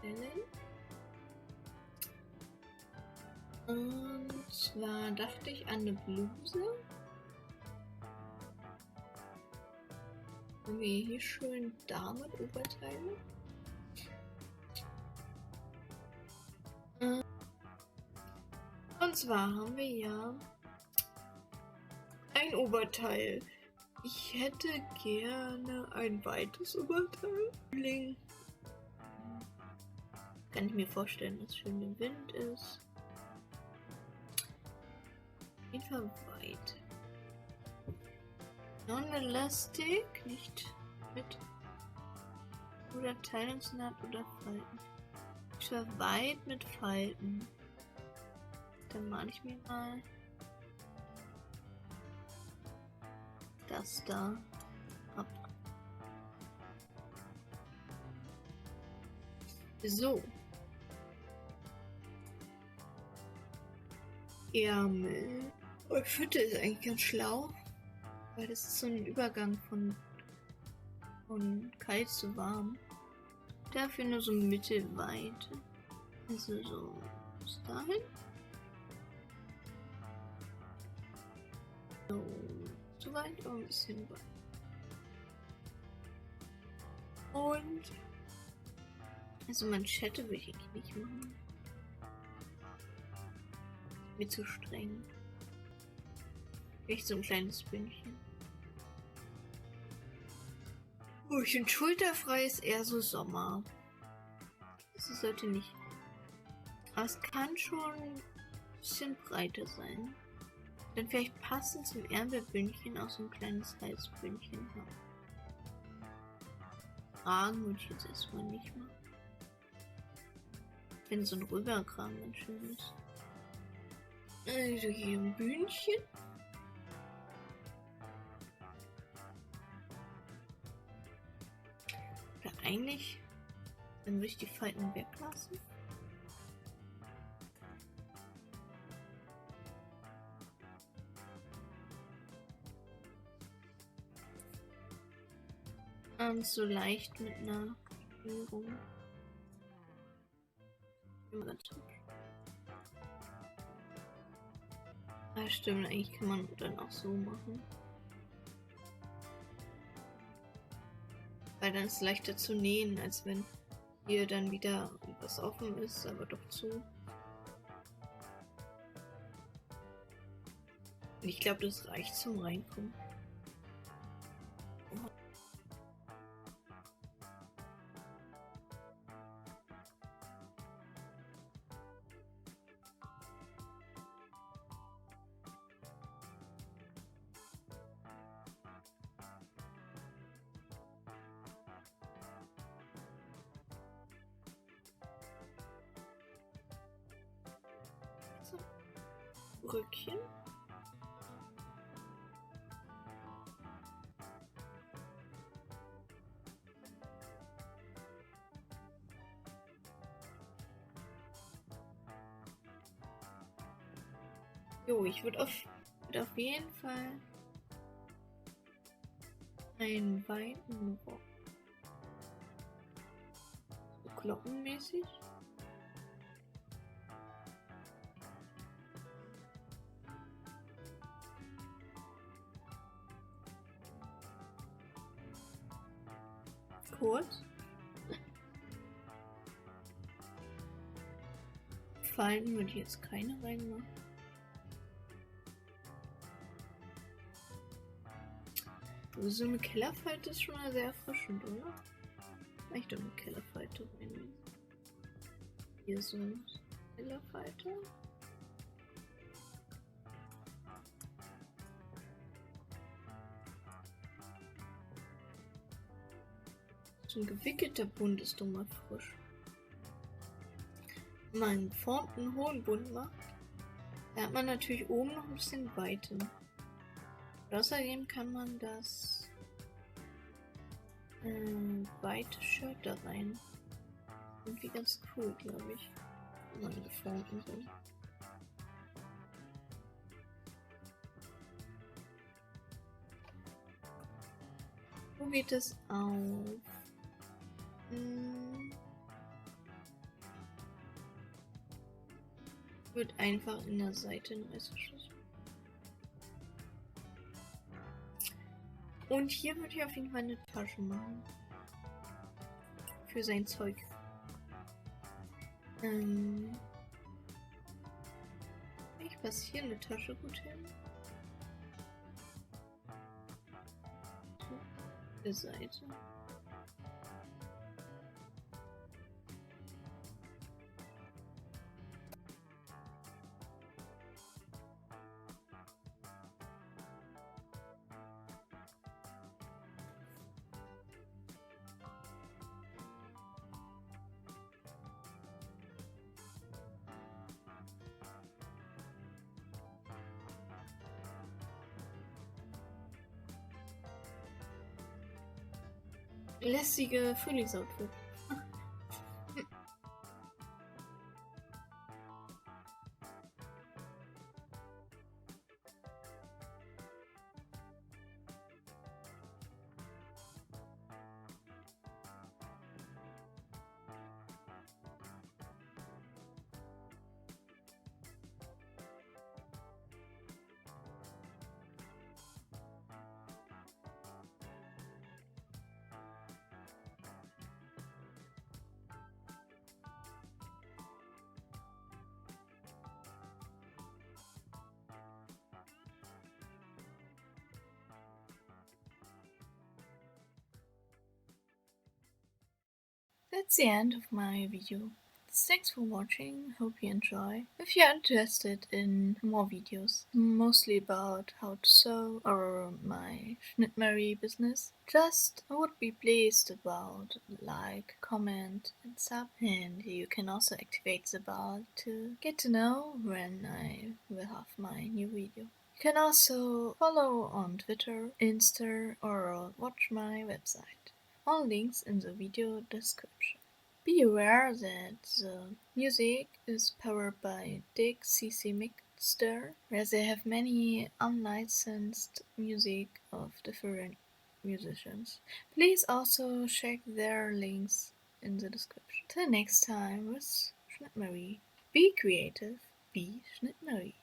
erstellen. Und zwar dachte ich an eine Bluse. Haben wir hier schön Damen-Oberteile. Und zwar haben wir ja ein Oberteil. Ich hätte gerne ein weites Oberteil. Frühling. Kann ich mir vorstellen, dass schön der Wind ist. Auf jeden Fall weit. Non-elastic, nicht mit oder Teilungsnaht oder Falten. Ich war weit mit Falten. Dann male ich mir mal das da ab. So. Ärmel. Oh, ich finde das eigentlich ganz schlau, weil das ist so ein Übergang von kalt zu warm. Dafür nur so mittelweit. Also so bis dahin. So, zu weit, aber ein bisschen weit. Und also Manschette will ich eigentlich nicht machen. Mir zu streng. Vielleicht so ein kleines Bündchen. Oh, ich finde schulterfrei ist eher so Sommer. Das sollte nicht. Aber es kann schon ein bisschen breiter sein. Dann vielleicht passend zum Ärmelbündchen auch so ein kleines Halsbündchen haben. Kragen würde ich jetzt erstmal nicht machen. Wenn so ein Rüberkragen ganz schön ist. Also hier ein Bündchen. Oder eigentlich, dann würde ich die Falten weglassen. Und so leicht mit einer Führung. Immer ganz hübsch. Ah, stimmt, eigentlich kann man dann auch so machen. Weil dann ist es leichter zu nähen, als wenn hier dann wieder was offen ist, aber doch zu. Und ich glaube, das reicht zum Reinkommen. So. Rückchen. Jo, ich würde auf jeden Fall einen weiten Rock. So glockenmäßig. Kurz. Falten würde ich jetzt keine reinmachen. So eine Kellerfalte ist schon mal sehr erfrischend, oder? Vielleicht doch eine Kellerfalte rein. Hier so eine Kellerfalte. So ein gewickelter Bund ist doch mal frisch. Wenn man einen geformten hohen Bund macht, da hat man natürlich oben noch ein bisschen Weite. Außerdem kann man das weite Shirt da rein. Irgendwie ganz cool, glaube ich. Wenn man geformten Bund. Wo geht es auf? Wird einfach in der Seite einen Reißverschluss. Und hier würde ich auf jeden Fall eine Tasche machen. Für sein Zeug. Ich passe hier eine Tasche gut hin. Der Seite. Lässige Frühlingsoutfit. That's the end of my video. Thanks for watching, hope you enjoy. If you're interested in more videos, mostly about how to sew or my schnittmarie business, just I would be pleased about like, comment and sub, and you can also activate the bell to get to know when I will have my new video. You can also follow on Twitter, Insta or watch my website. All links in the video description. Be aware that the music is powered by Dig CC Mixter, where they have many unlicensed music of different musicians. Please also check their links in the description. Till next time with schnittmarie. Be creative, be schnittmarie.